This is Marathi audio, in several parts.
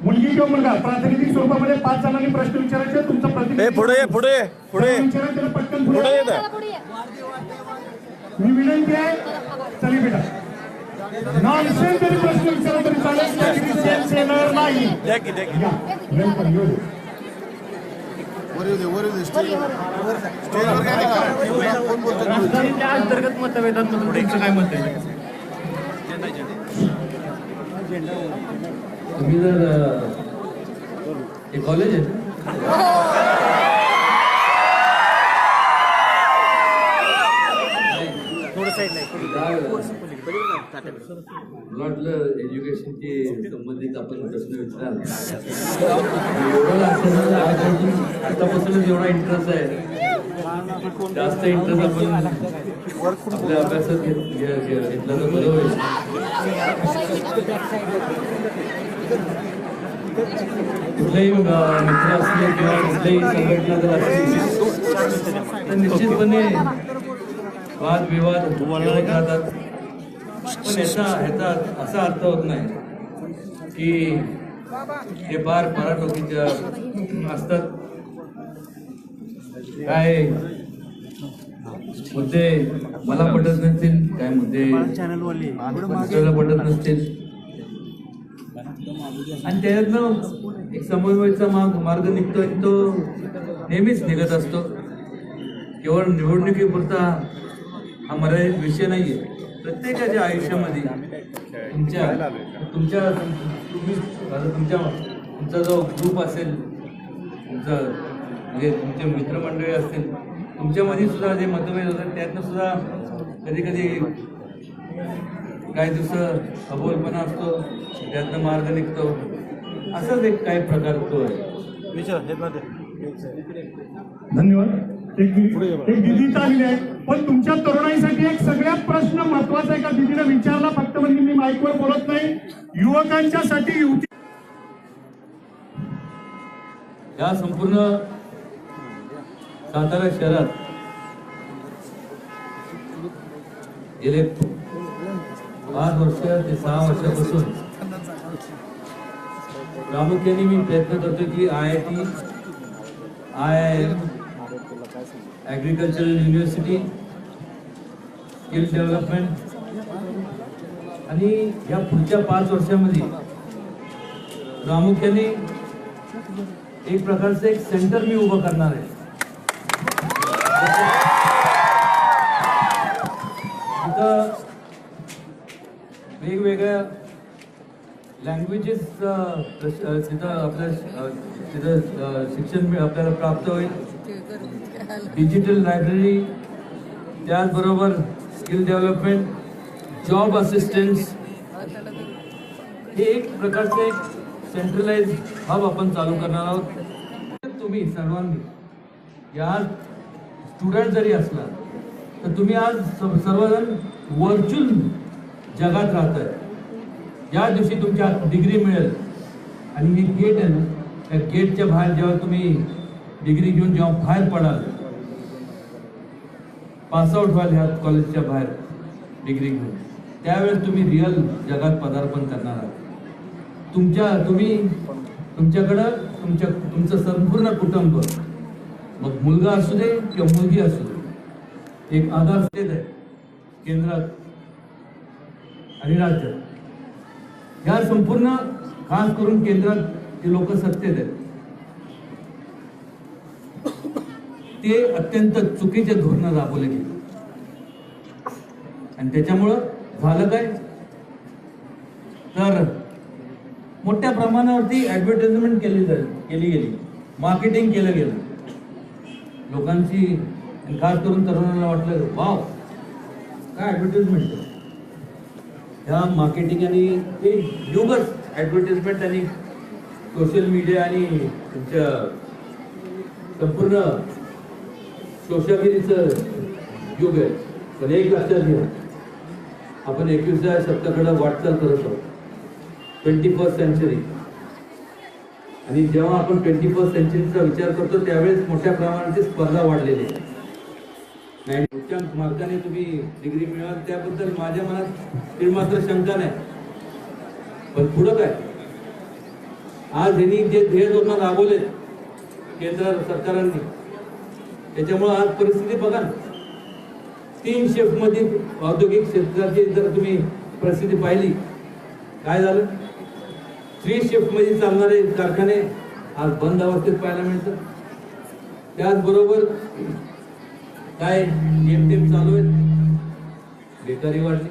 मुलगी किंवा मुलगा प्रातिनिधिक स्वरूपामध्ये 5 जणांनी प्रश्न विचारायचे. तुमचा प्रतिनिधी पुढे पुढे पुढे पटकन पुढे येत. मी विनंती आहे, चली बेटा नॉनसेन्स जरी प्रश्न विचारला तरी चालेल, सेन्स येणार नाही. राजकारणीच्या अंतर्गत मतभेदांमधून तुमचं काय मत आहे? तुम्ही जर हे कॉलेज आहे म्हटलं एज्युकेशनची संबंधित आपण प्रश्न विचाराल. आतापासूनच एवढा इंटरेस्ट आहे, जास्त इंटरेस्ट आपण आपल्या अभ्यासात घेतला तर बरं होईल. कुठलेही मित्र असले किंवा कुठल्याही संघटना जर असतील तर निश्चितपणे वादविवाद होत राहतात. पण ह्याचा असा अर्थ होत नाही की हे फार पराटोकीच्या असतात. काय मुद्दे मला पटत नसतील, काय मुद्दे दुसऱ्याला पटत नसतील, आणि त्याच्यातनं एक समन्वयाचा मार्ग निघतो, तो नेहमीच निघत असतो. केवळ निवडणुकीपुरता हा मर्यादित विषय नाहीये. प्रत्येकाच्या आयुष्यामध्ये तुमचा जो ग्रुप असेल, तुमचा म्हणजे तुमचे मित्रमंडळी असतील, तुमच्यामध्ये सुद्धा जे मतभेद होतात त्यातनं सुद्धा कधी कधी काही दिवस अबोलपणा असतो, त्यातनं मार्ग निघतो. असाच एक काही प्रकार तो आहे. धन्यवाद. एक दिदी चालली आहे, पण तुमच्या तरुणाईसाठी एक सगळ्यात प्रश्न महत्वाचा आहे का दिदीने विचारला, फक्त म्हणजे मी माईकवर बोलत नाही, युवकांच्या साठी युवती या संपूर्ण सातारा शहरात गेले 5 वर्ष ते 6 वर्षापासून प्रामुख्याने मी प्रयत्न करतो की IIT, IIM, agricultural university, skill development आणि या पुढच्या 5 वर्षामध्ये प्रामुख्याने एक प्रकारचं एक सेंटर मी उभं करणार आहे. तिथं वेगवेगळ्या लँग्वेजेस तिथं शिक्षण आपल्याला प्राप्त होईल. डिजिटल लायब्ररी, त्याचबरोबर स्किल डेव्हलपमेंट, जॉब असिस्टन्स, हे एक प्रकारचे एक सेंट्रलाइज हब आपण चालू करणार आहोत. तुम्ही सर्वांनी या स्टुडंट जरी असला तर तुम्ही आज सर्वजण व्हर्च्युअल जगात राहताय. या दिवशी तुमच्या डिग्री मिळेल आणि ही गेट आहे ना, त्या गेटच्या बाहेर जेव्हा तुम्ही डिग्री घेऊन जेव्हा बाहेर पडाल, पासआउट व्हाल ह्या कॉलेजच्या बाहेर डिग्री घेऊन, त्यावेळेस तुम्ही रिअल जगात पदार्पण करणार आहात. तुमच्याकडं तुमचं संपूर्ण कुटुंब, मग मुलगा असू दे किंवा मुलगी असू दे, एक आधार स्टेज आहे केंद्रात आणि राज्यात. ह्या संपूर्ण खास करून केंद्रात जे लोक सत्तेत आहेत ते अत्यंत चुकीचे धोरणं राबवले गेले, आणि त्याच्यामुळं झालं काय तर मोठ्या प्रमाणावरती ॲडव्हर्टाइजमेंट केली गेली, मार्केटिंग केलं गेलं लोकांची. आणि खास करून तरुणांना वाटलं वाव काय ॲडव्हर्टाइजमेंट, ह्या मार्केटिंग आणि ते युगच ॲडव्हर्टाइजमेंट आणि सोशल मीडिया आणि तुमच्या संपूर्ण सोशागिरीचं युग आहे. पण एक लक्षात घ्या, आपण 21व्या शतकाकडे वाटचाल करत आहोत, 21st सेंचुरी. आणि जेव्हा आपण 21st सेंचुरीचा विचार करतो त्यावेळेस मोठ्या प्रमाणाची स्पर्धा वाढलेली आहे. नाही उच्चांक मार्गाने तुम्ही डिग्री मिळवाल त्याबद्दल माझ्या मनात मात्र शंका नाही. पण पुढं काय, आज यांनी जे ध्येय धोरण राबवलेत केंद्र सरकारांनी, त्याच्यामुळे आज परिस्थिती बघा ना. 3 शिफ्ट मध्ये औद्योगिक क्षेत्राची जर तुम्ही परिस्थिती पाहिली, काय झालं? 3 शिफ्ट मध्ये चालणारे कारखाने आज बंद अवस्थेत पाहायला मिळतात. त्याचबरोबर काय जेमतेम चालू आहेत, बेकारी वाढली,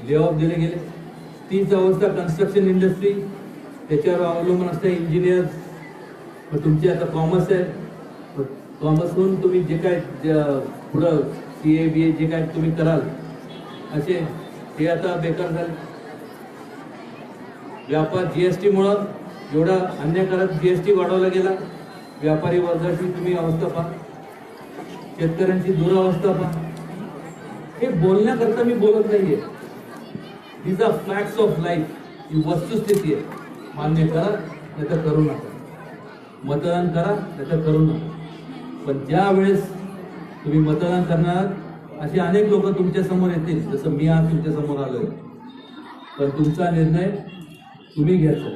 ले ऑफ दिले गेले. तीच अवस्था कंस्ट्रक्शन इंडस्ट्री, त्याच्यावर अवलंबून असते इंजिनियर. मग तुमचे आता कॉमर्स आहे, कॉमर्सहून तुम्ही जे काय पुढं CA BA जे काय तुम्ही कराल असे ते आता बेकार झाले. व्यापार GST मुळे एवढा अन्याय करत GST वाढवला गेला. व्यापारी वर्गाची तुम्ही अवस्था पहा, शेतकऱ्यांची दुरावस्था पहा. हे बोलण्याकरता मी बोलत नाहीये. these are facts of life. ही वस्तुस्थिती आहे. मान्य करा नाही तर करू नका, मतदान करा नाही तर करू नका. पण ज्या वेळेस तुम्ही मतदान करणार असे अनेक लोक तुमच्या समोर येतील, जसं मी आज तुमच्या समोर आलोय. पण तुमचा निर्णय तुम्ही घ्यायचा.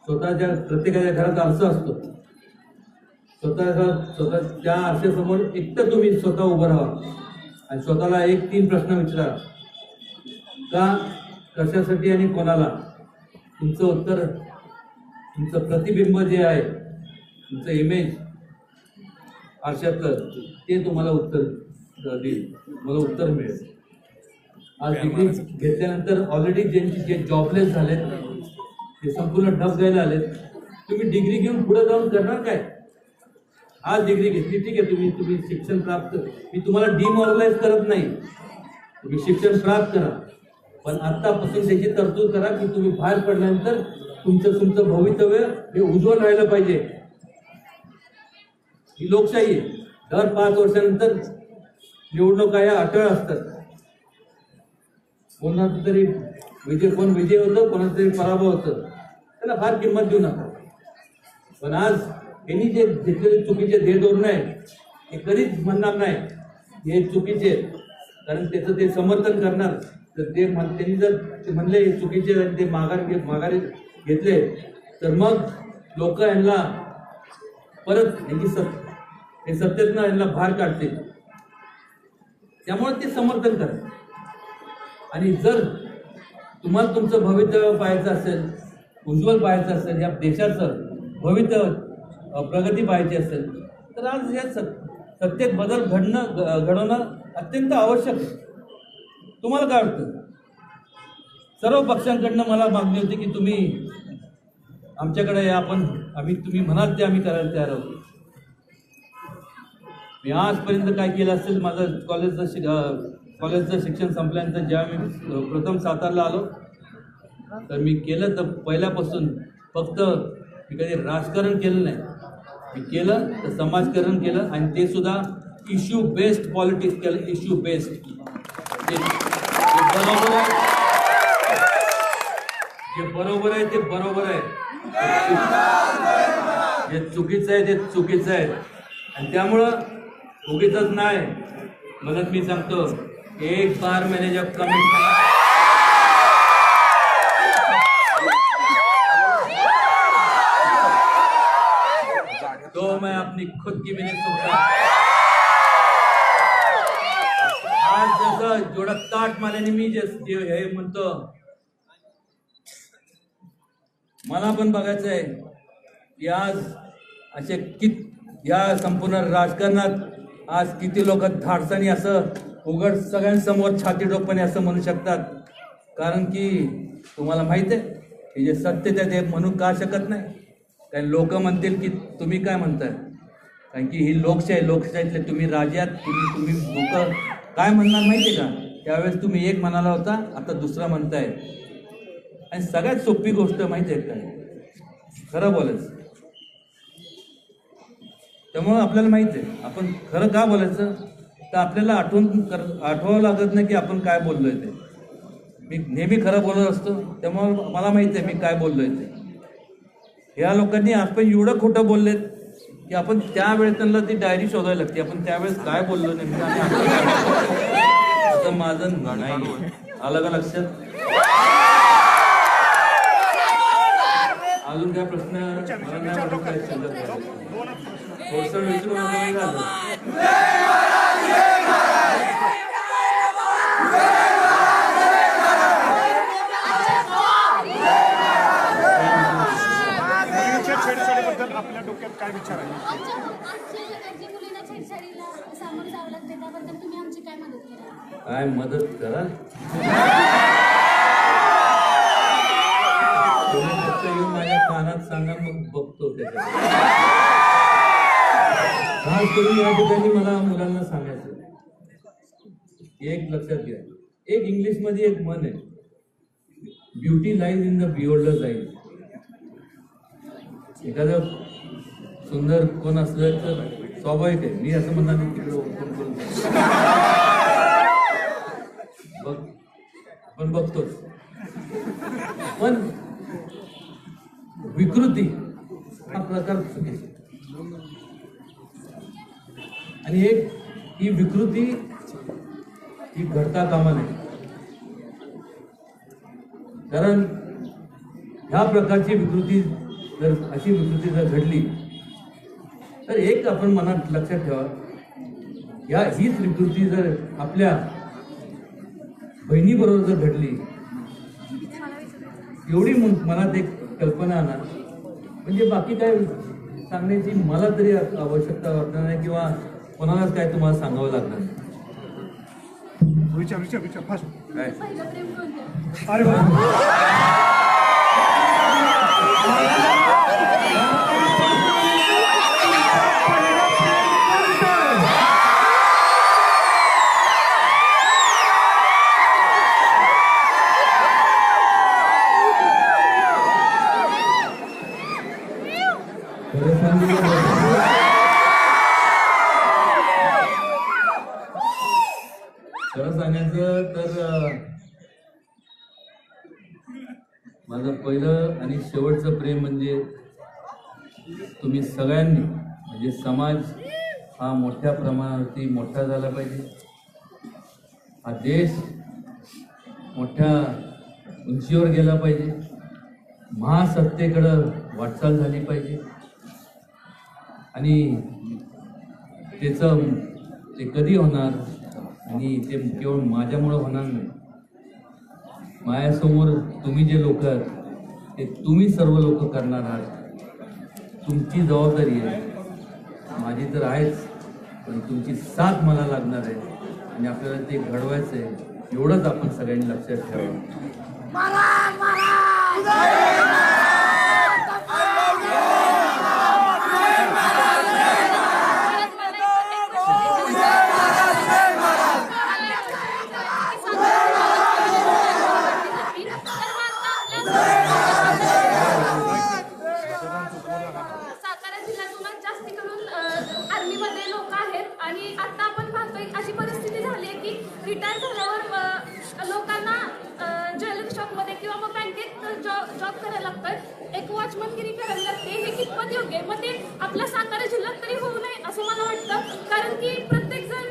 स्वतःच्या प्रत्येकाच्या घरात आरसा असतो. स्वतः त्या आरशासमोर एकटं तुम्ही स्वतः उभं राहा आणि स्वतःला 1-3 प्रश्न विचारा. का, कशासाठी आणि कोणाला? तुमचं उत्तर, तुमचं प्रतिबिंब जे आहे, तुमचं इमेज आरशातलं, ते तुम्हाला उत्तर देईल, मला उत्तर मिळेल. आज डिग्री घेतल्यानंतर ऑलरेडी जे जॉबलेस झालेत ते संपूर्ण डब द्यायला आलेत. तुम्ही डिग्री घेऊन पुढे जाऊन करणार काय? आज डिग्री घेतली, ठीक आहे, तुम्ही शिक्षण प्राप्त, मी तुम्हाला डिमॉरलाइज करत नाही, तुम्ही शिक्षण प्राप्त करा. पण आतापासून त्याची तरतूद करा की तुम्ही बाहेर पडल्यानंतर तुमचं भवितव्य हे उज्ज्वल राहिलं पाहिजे. ही लोकशाही आहे. दर 5 वर्षानंतर निवडणुका या अटळ असतात. कोणाचं तरी कोण विजय होतं, कोणाचं तरी पराभव होतं, त्याला फार किंमत देऊ नका. पण आज यांनी जे घेतलेले चुकीचे ध्येय धोरण आहे हे कधीच म्हणणार नाही हे चुकीचे, कारण त्याचं ते समर्थन करणार. तर त्यांनी जर ते म्हणले हे चुकीचे आणि ते माघारी घेतले तर मग लोक यांना परत हे सत्तेतनं यांना बाहेर काढतील. त्यामुळे ते समर्थन करा. आणि जर तुम्हाला तुमचं भवितव्य पाहायचं असेल, उज्ज्वल पाहायचं असेल, या देशाचं भवितव्य प्रगती पाहायची असेल, तर आज या सत्तेत बदल घडवणं अत्यंत आवश्यक आहे. तुम्हाला काय वाटतं? सर्व पक्षांकडनं मला मागणी होती की तुम्ही आमच्याकडे या, तुम्ही म्हणाल ते आम्ही करायला तयार आहोत. मी आजपर्यंत काय केलं असेल, माझं कॉलेजचं शिक्षण संपल्यानंतर जेव्हा मी प्रथम सातारला आलो तर मी केलं, तर पहिल्यापासून फक्त मी कधी राजकारण केलं नाही, मी केलं तर समाजकारण केलं, आणि ते सुद्धा इश्यू बेस्ड पॉलिटिक्स केलं. इश्यू बेस्ड जे बरोबर आहे, जे बरोबर आहे ते बरोबर आहे, जे चुकीचं आहे ते चुकीचं आहे. आणि त्यामुळं उगीचच नाही म्हणत मी सांगतो, एक बार मैंने जब कमिट तो मैं अपनी खुद की भी नहीं सोचा. आज जसं जोडत ताट माल्याने मी जे हे म्हणतो, मला पण बघायचं आहे की आज असे या संपूर्ण राजकारणात आज किती लोक धाडसानी असं उघड सगळ्यांसमोर छाती डोकपणे असं म्हणू शकतात. कारण की तुम्हाला माहित आहे की जे सत्य ते म्हणू का शकत नाही, कारण लोक म्हणतील की तुम्ही काय म्हणताय, कारण की ही लोकशाहीतले तुम्ही राजात, तुम्ही लोक काय म्हणणार माहिती आहे का? त्यावेळेस तुम्ही एक म्हणाला होता, आता दुसरा म्हणताय. आणि सगळ्यात सोपी गोष्ट माहिती आहे काय? खरं बोलायचं. त्यामुळं आपल्याला माहिती आहे आपण खरं का बोलायचं, तर आपल्याला आठवावं लागत नाही की आपण काय बोललोय ते. मी नेहमी खरं बोलत असतो, त्यामुळं मला माहिती आहे मी काय बोललोय ते. ह्या लोकांनी आपण एवढं खोटं बोललेत की आपण त्यावेळेस त्यांना ती डायरी शोधायला लागते, आपण त्यावेळेस काय बोललो नेमकं आणि आता माझं नाही आलं का लक्षात? अजून काय प्रश्न मला नाही वाटत काय शिल्लक आहे. थोडंसं विचारून आता नाही झालं. मुलींच्या छेडछाडीबद्दल आपल्या डोक्यात काय विचार आहे? आमच्या मुलींना छेडछाडीला सामोरं जावं लागतं त्याबद्दल तुम्ही आमची काय मदत केली? काय मदत करा तुम्ही फक्त येऊन माझ्या कानात सांगा मग बघतो त्याच्यात. खास करून या ठिकाणी मला मुलांना सांगायचं एक लक्षात घ्या. एक इंग्लिश मध्ये एक म्हण आहे, beauty lies in the beholder's eyes. एखादं सुंदर कोण असलं तर स्वाभाविक आहे, मी असं म्हणणार नाही तिकडे ओपन करून बघ आपण बघतोच, पण विकृती हा प्रकार चुकीचा. आणि एक ही विकृती ही घडता कामा नये, कारण ह्या प्रकारची विकृती जर अशी विकृती जर घडली तर एक आपण मनात लक्षात ठेवा, हीच विकृती जर आपल्या बहिणीबरोबर जर घडली, एवढी मनात एक कल्पना आणा म्हणजे बाकी काय सांगण्याची मला तरी आवश्यकता वाटणार नाही किंवा कोणालाच काय तुम्हाला सांगावं लागणार नाही. विचार फास्ट. काय पहिलं प्रेम कोणतं? अरे वा. खरं सांगायचं तर माझं पहिलं आणि शेवटचं प्रेम म्हणजे तुम्ही सगळ्यांनी, म्हणजे समाज हा मोठ्या प्रमाणावरती मोठा झाला पाहिजे, हा देश मोठ्या उंचीवर गेला पाहिजे, महासत्तेकडं वाटचाल झाली पाहिजे. आणि त्याचं ते कधी होणार आणि ते केवळ माझ्यामुळं होणार नाही. माझ्यासमोर तुम्ही जे लोक आहात ते तुम्ही सर्व लोक करणार आहात. तुमची जबाबदारी आहे, माझी तर आहेच, पण तुमची साथ मला लागणार आहे आणि आपल्याला ते घडवायचं आहे. एवढंच आपण सगळ्यांनी लक्षात ठेवावं. सातारा जिल्ह्यातूनच जास्ती करून आर्मीमध्ये लोक आहेत आणि आता आपण पाहतोय अशी परिस्थिती झाली आहे की रिटायर झाल्यावर लोकांना ज्वेलरी शॉपमध्ये किंवा मग बँकेत जॉब करायला लागतं. एक वॉचमनगिरी करायला लागते. हे कितपत योग्य आहे? मग ते आपल्या सातारा जिल्ह्यात तरी होऊ नये असं मला वाटतं, कारण की प्रत्येक जण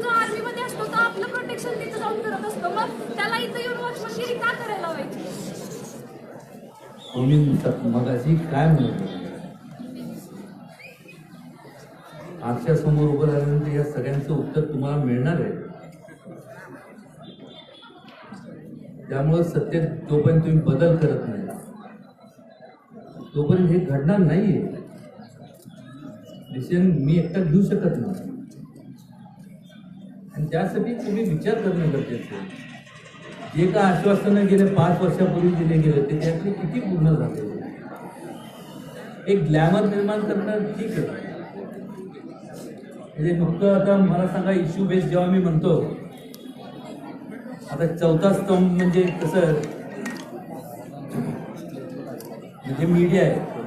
जो आर्मीमध्ये असतो तो आपलं प्रोटेक्शन तिथं जाऊन करत असतो. मग त्याला इथं येऊन वॉचमनगिरी का करायला हवायची? तुम्ही मगाशी काय म्हणत आजच्या समोर उभं राहिल्यानंतर या सगळ्यांचं उत्तर तुम्हाला मिळणार आहे. त्यामुळे सत्य जोपर्यंत तुम्ही बदल करत नाही तोपर्यंत हे घडणार नाहीये. डिसिजन मी एकटा घेऊ शकत नाही आणि त्यासाठी तुम्ही विचार करणं गरजेचं आहे. जे का आश्वासनं गेले 5 वर्षापूर्वी दिले गेले ते त्यातले किती पूर्ण झाले? एक ग्लॅमर निर्माण करणं ठीक आहे, म्हणजे नुकतं आता मला सांगा इश्यू बेस जेव्हा मी म्हणतो, आता चौथा स्तंभ म्हणजे कसं म्हणजे मीडिया आहे.